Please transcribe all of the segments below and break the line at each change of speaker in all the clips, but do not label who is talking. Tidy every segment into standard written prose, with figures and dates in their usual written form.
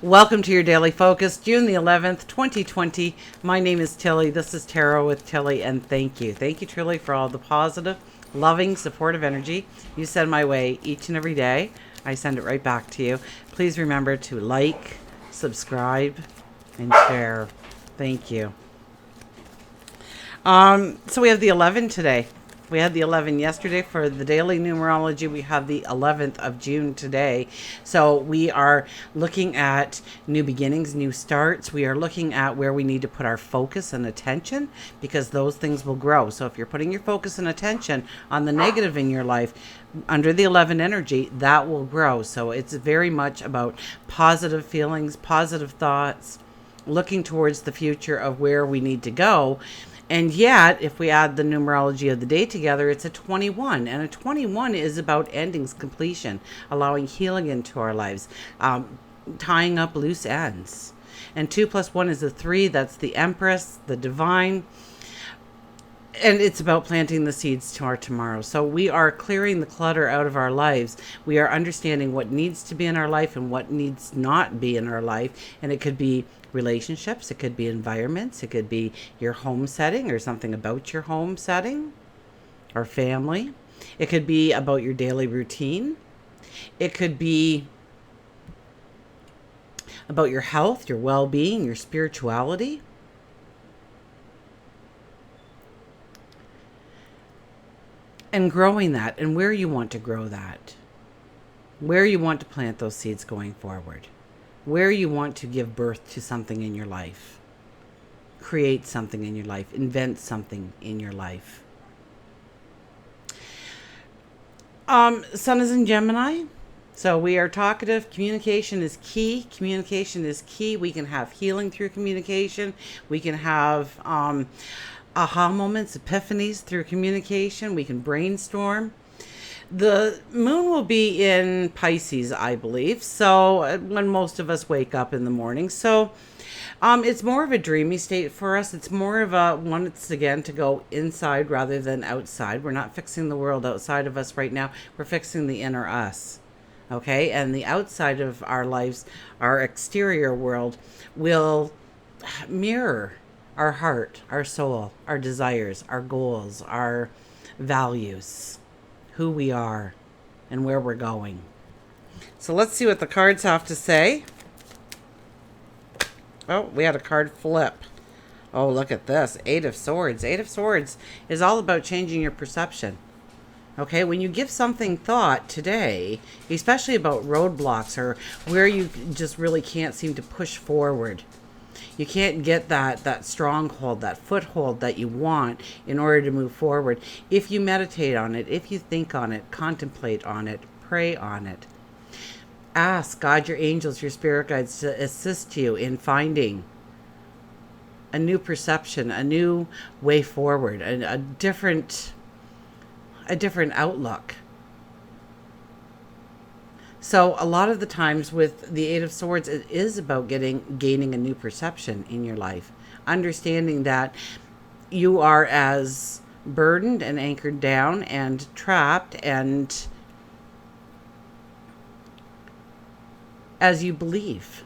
Welcome to your Daily Focus, June the 11th, 2020. My name is Tilly. This is Tarot with Tilly, and thank you. Thank you, truly, for all the positive, loving, supportive energy you send my way each and every day. I send it right back to you. Please remember to like, subscribe, and share. Thank you. So we have the 11 today. We had the 11 yesterday for the daily numerology. We have the 11th of June today. So we are looking at new beginnings, new starts. We are looking at where we need to put our focus and attention because those things will grow. So if you're putting your focus and attention on the negative in your life, under the 11 energy, that will grow. So it's very much about positive feelings, positive thoughts, looking towards the future of where we need to go. And yet, if we add the numerology of the day together, it's a 21. And a 21 is about endings, completion, allowing healing into our lives, tying up loose ends. And 2 plus 1 is a 3. That's the Empress, the divine. And it's about planting the seeds to our tomorrow. So we are clearing the clutter out of our lives. We are understanding what needs to be in our life and what needs not be in our life. And it could be relationships, it could be environments, it could be your home setting or something about your home setting or family. It could be about your daily routine. It could be about your health, your well-being, your spirituality. And growing that, and where you want to grow that, where you want to plant those seeds going forward, where you want to give birth to something in your life, create something in your life, invent something in your life. Sun is in Gemini, so we are talkative. Communication is key. Communication is key. We can have healing through communication. We can have aha moments, epiphanies through communication. We can brainstorm. The moon will be in Pisces, I believe, so when most of us wake up in the morning. So it's more of a dreamy state for us. It's more of a, once again, to go inside rather than outside. We're not fixing the world outside of us right now. We're fixing the inner us. Okay? And the outside of our lives, our exterior world, will mirror our heart, our soul, our desires, our goals, our values, who we are, and where we're going. So let's see what the cards have to say. Oh, we had a card flip. Oh, look at this. 8 of Swords. 8 of Swords is all about changing your perception. Okay, when you give something thought today, especially about roadblocks or where you just really can't seem to push forward, you can't get that stronghold, that foothold that you want in order to move forward. If you meditate on it, if you think on it, contemplate on it, pray on it. Ask God, your angels, your spirit guides to assist you in finding a new perception, a new way forward, a different outlook. So a lot of the times with the 8 of Swords, it is about gaining a new perception in your life. Understanding that you are as burdened and anchored down and trapped and as you believe.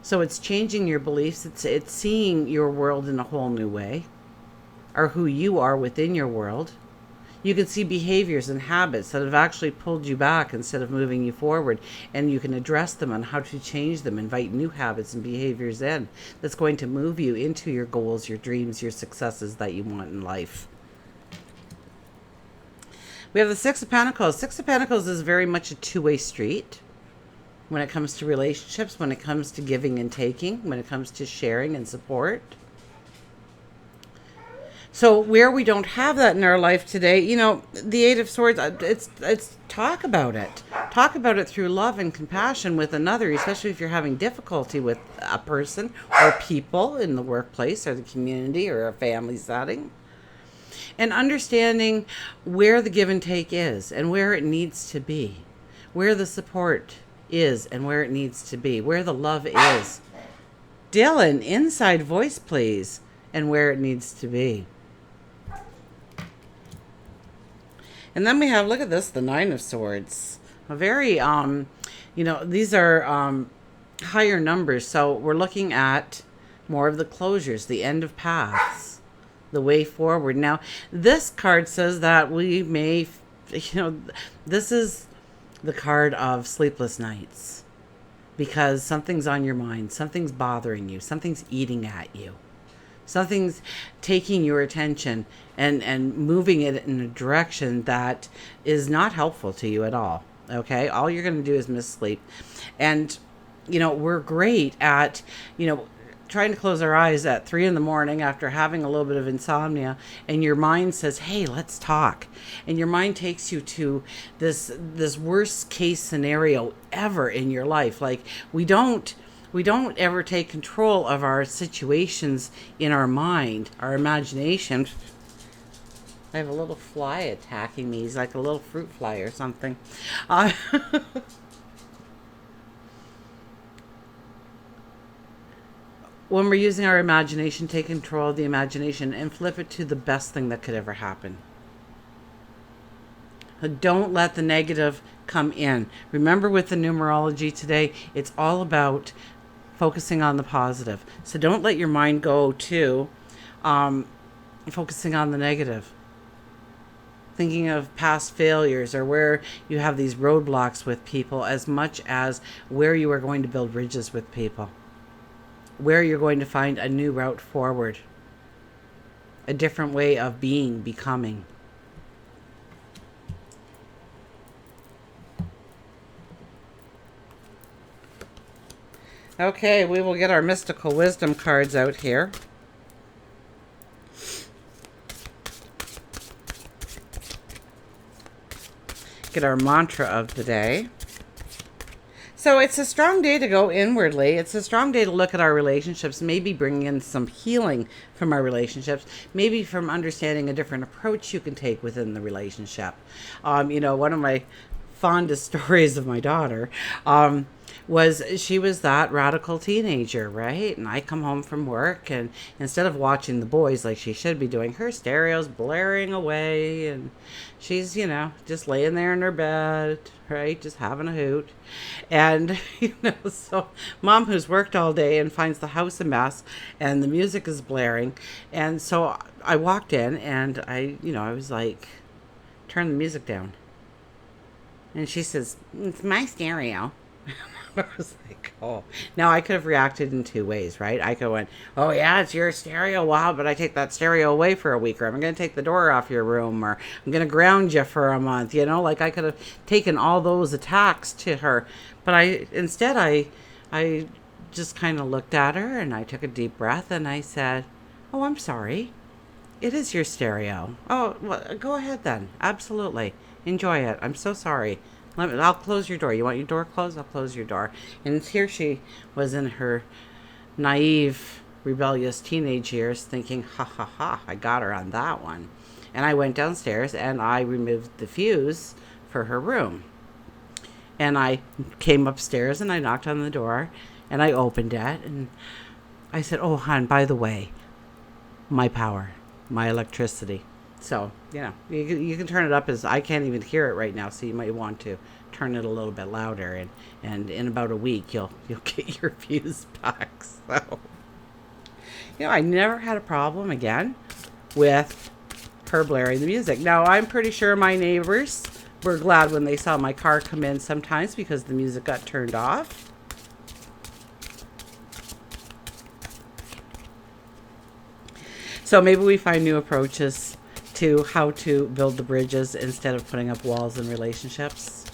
So it's changing your beliefs. It's seeing your world in a whole new way, or who you are within your world. You can see behaviors and habits that have actually pulled you back instead of moving you forward. And you can address them on how to change them, invite new habits and behaviors in that's going to move you into your goals, your dreams, your successes that you want in life. We have the 6 of Pentacles. 6 of Pentacles is very much a two-way street when it comes to relationships, when it comes to giving and taking, when it comes to sharing and support. So where we don't have that in our life today, the 8 of Swords, it's talk about it. Talk about it through love and compassion with another, especially if you're having difficulty with a person or people in the workplace or the community or a family setting. And understanding where the give and take is and where it needs to be, where the support is and where it needs to be, where the love is. Dylan, inside voice, please, and where it needs to be. And then we have, look at this, the 9 of Swords. A very These are higher numbers. So we're looking at more of the closures, the end of paths, the way forward. Now, this card says that we may, this is the card of sleepless nights because something's on your mind, something's bothering you, something's eating at you. Something's taking your attention and moving it in a direction that is not helpful to you at all. Okay? All you're going to do is miss sleep. And, we're great at, trying to close our eyes at 3 a.m. after having a little bit of insomnia, and your mind says, hey, let's talk. And your mind takes you to this worst case scenario ever in your life. Like, we don't ever take control of our situations in our mind, our imagination. I have a little fly attacking me. He's like a little fruit fly or something. When we're using our imagination, take control of the imagination and flip it to the best thing that could ever happen. Don't let the negative come in. Remember, with the numerology today, it's all about focusing on the positive. So don't let your mind go to focusing on the negative. Thinking of past failures or where you have these roadblocks with people as much as where you are going to build bridges with people. Where you're going to find a new route forward. A different way of being, becoming. Okay, we will get our mystical wisdom cards out here. Get our mantra of the day. So it's a strong day to go inwardly. It's a strong day to look at our relationships, maybe bring in some healing from our relationships, maybe from understanding a different approach you can take within the relationship. One of my fondest stories of my daughter was she was that radical teenager, right? And I come home from work, and instead of watching the boys like she should be doing, her stereo's blaring away, and she's, just laying there in her bed, right? Just having a hoot. And, so mom, who's worked all day and finds the house a mess and the music is blaring. And so I walked in and I was like, turn the music down. And she says, it's my stereo. I was like, oh. Now, I could have reacted in two ways, right? I could have went, oh, yeah, it's your stereo. Wow, but I take that stereo away for a week, or I'm going to take the door off your room, or I'm going to ground you for a month, Like, I could have taken all those attacks to her. But instead, I just kind of looked at her, and I took a deep breath, and I said, oh, I'm sorry. It is your stereo. Oh, well, go ahead then. Absolutely. Enjoy it. I'm so sorry. I'll close your door. You want your door closed? I'll close your door. And here she was in her naive, rebellious teenage years thinking, ha ha ha, I got her on that one. And I went downstairs and I removed the fuse for her room. And I came upstairs and I knocked on the door and I opened it and I said, oh, hon, by the way, my power, my electricity. So, you can turn it up as I can't even hear it right now. So you might want to turn it a little bit louder, and in about a week you'll get your fuse back. So, I never had a problem again with her blaring the music. Now, I'm pretty sure my neighbors were glad when they saw my car come in sometimes because the music got turned off. So maybe we find new approaches to how to build the bridges instead of putting up walls in relationships.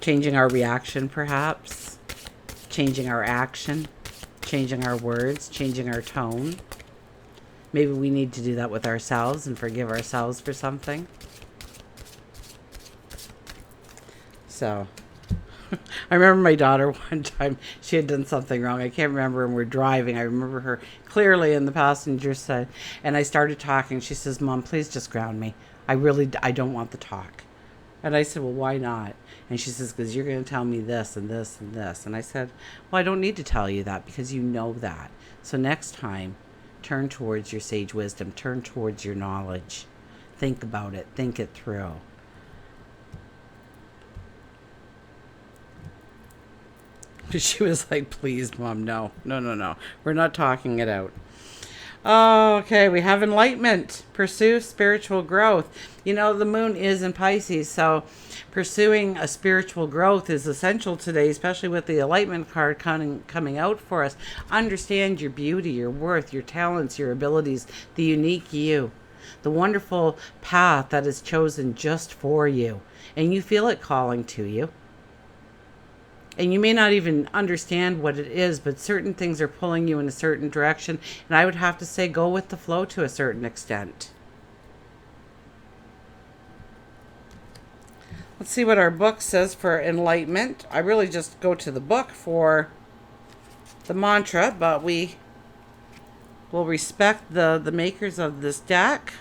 Changing our reaction, perhaps. Changing our action. Changing our words. Changing our tone. Maybe we need to do that with ourselves and forgive ourselves for something. So, I remember my daughter one time, she had done something wrong. I can't remember, and we're driving. I remember her clearly in the passenger side. And I started talking. She says, Mom, please just ground me. I don't want the talk. And I said, well, why not? And she says, because you're going to tell me this and this and this. And I said, well, I don't need to tell you that because you know that. So next time, turn towards your sage wisdom. Turn towards your knowledge. Think about it. Think it through. She was like, please, Mom, no. No, no, no. We're not talking it out. Oh, okay, we have enlightenment. Pursue spiritual growth. You know, the moon is in Pisces, so pursuing a spiritual growth is essential today, especially with the enlightenment card coming out for us. Understand your beauty, your worth, your talents, your abilities, the unique you, the wonderful path that is chosen just for you, and you feel it calling to you. And you may not even understand what it is, but certain things are pulling you in a certain direction. And I would have to say, go with the flow to a certain extent. Let's see what our book says for enlightenment. I really just go to the book for the mantra, but we will respect the makers of this deck,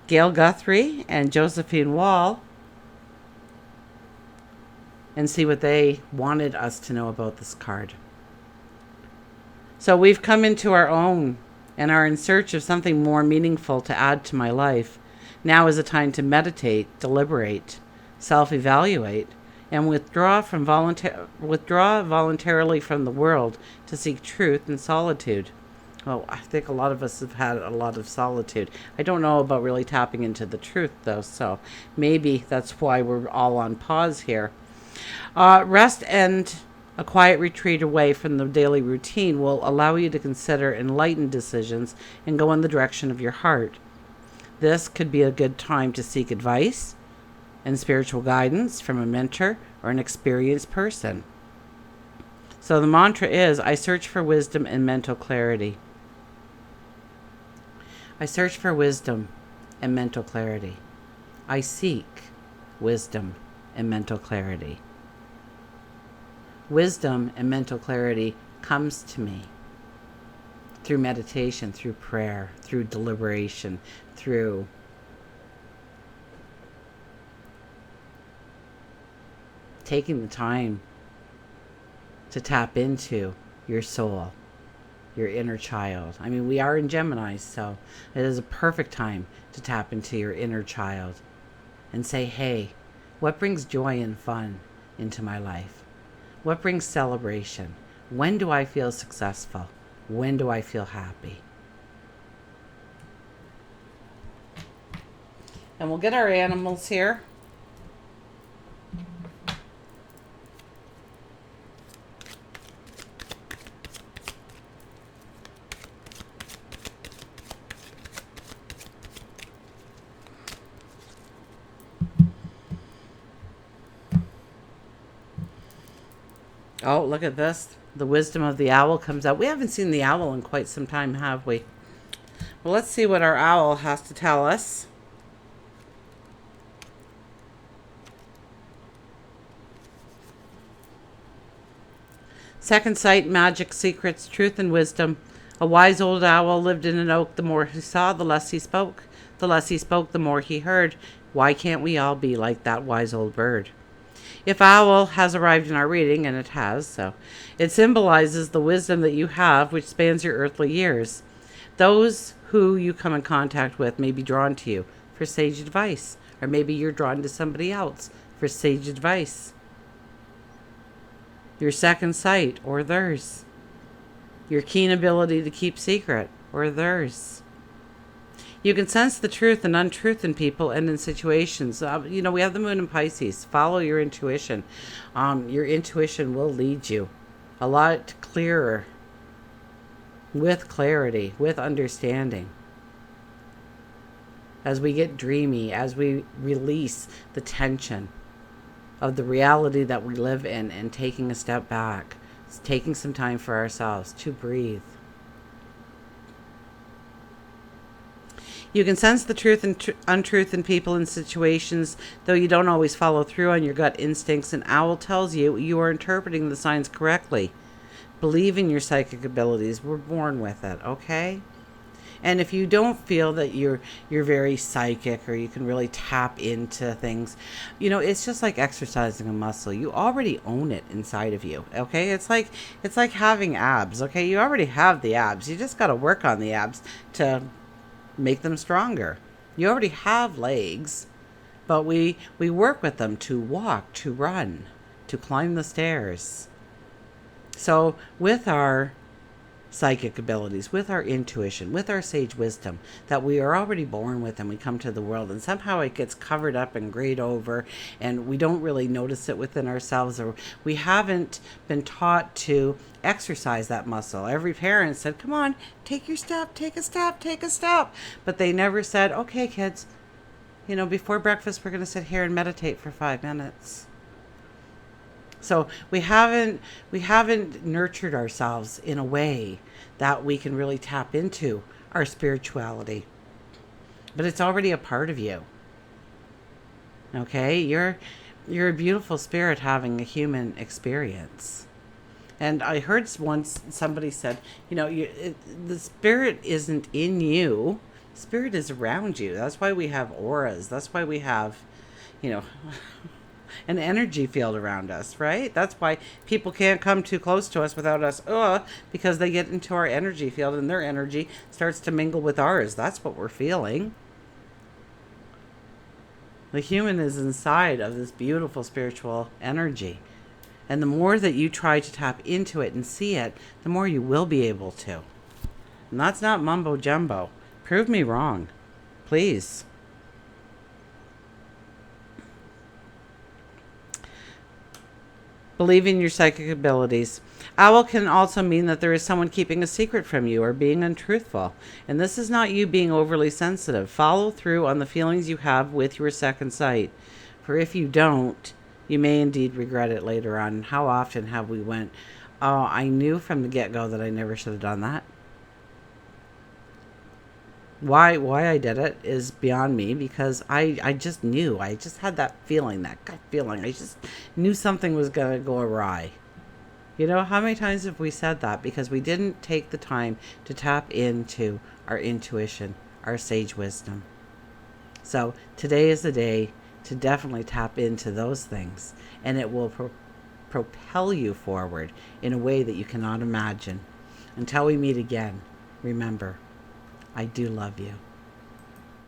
Gail Guthrie and Josephine Wall, and see what they wanted us to know about this card. So we've come into our own and are in search of something more meaningful to add to my life. Now is a time to meditate, deliberate, self-evaluate, and withdraw voluntarily from the world to seek truth in solitude. Well, I think a lot of us have had a lot of solitude. I don't know about really tapping into the truth, though, so maybe that's why we're all on pause here. Rest and a quiet retreat away from the daily routine will allow you to consider enlightened decisions and go in the direction of your heart. This could be a good time to seek advice and spiritual guidance from a mentor or an experienced person. So the mantra is, I search for wisdom and mental clarity. I search for wisdom and mental clarity. I seek wisdom and mental clarity. Wisdom and mental clarity comes to me through meditation, through prayer, through deliberation, through taking the time to tap into your soul, your inner child. I mean, we are in Gemini, so it is a perfect time to tap into your inner child and say, hey, what brings joy and fun into my life? What brings celebration? When do I feel successful? When do I feel happy? And we'll get our animals here. Oh, look at this. The wisdom of the owl comes out. We haven't seen the owl in quite some time, have we? Well, let's see what our owl has to tell us. Second sight, magic, secrets, truth, and wisdom. A wise old owl lived in an oak. The more he saw, the less he spoke. The less he spoke, the more he heard. Why can't we all be like that wise old bird? If owl has arrived in our reading, and it has, so it symbolizes the wisdom that you have, which spans your earthly years. Those who you come in contact with may be drawn to you for sage advice, or maybe you're drawn to somebody else for sage advice. Your second sight, or theirs. Your keen ability to keep secret, or theirs. You can sense the truth and untruth in people and in situations. We have the moon in Pisces. Follow your intuition. Your intuition will lead you a lot clearer, with clarity, with understanding. As we get dreamy, as we release the tension of the reality that we live in and taking a step back, taking some time for ourselves to breathe. You can sense the truth and untruth in people and situations, though you don't always follow through on your gut instincts. An owl tells you you are interpreting the signs correctly. Believe in your psychic abilities. We're born with it, okay? And if you don't feel that you're very psychic or you can really tap into things, it's just like exercising a muscle. You already own it inside of you, okay? It's like having abs, okay? You already have the abs. You just got to work on the abs to make them stronger. You already have legs, but we work with them to walk, to run, to climb the stairs. So with our psychic abilities, with our intuition, with our sage wisdom that we are already born with and we come to the world, and somehow it gets covered up and grayed over and we don't really notice it within ourselves, or we haven't been taught to exercise that muscle. Every parent said, come on, take your step, take a step, take a step. But they never said, okay, kids, before breakfast, we're going to sit here and meditate for 5 minutes. So we haven't nurtured ourselves in a way that we can really tap into our spirituality. But it's already a part of you. Okay? You're a beautiful spirit having a human experience. And I heard once somebody said, the spirit isn't in you. Spirit is around you. That's why we have auras. That's why we have, an energy field around us, right? That's why people can't come too close to us without us, because they get into our energy field and their energy starts to mingle with ours. That's what we're feeling. The human is inside of this beautiful spiritual energy. And the more that you try to tap into it and see it, the more you will be able to. And that's not mumbo jumbo. Prove me wrong, please. Believe in your psychic abilities. Owl can also mean that there is someone keeping a secret from you or being untruthful. And this is not you being overly sensitive. Follow through on the feelings you have with your second sight. For if you don't, you may indeed regret it later on. How often have we went, oh, I knew from the get-go that I never should have done that. Why I did it is beyond me, because I just knew. I just had that feeling, that gut feeling. I just knew something was going to go awry. How many times have we said that? Because we didn't take the time to tap into our intuition, our sage wisdom. So today is the day to definitely tap into those things, and it will propel you forward in a way that you cannot imagine. Until we meet again, remember, I do love you.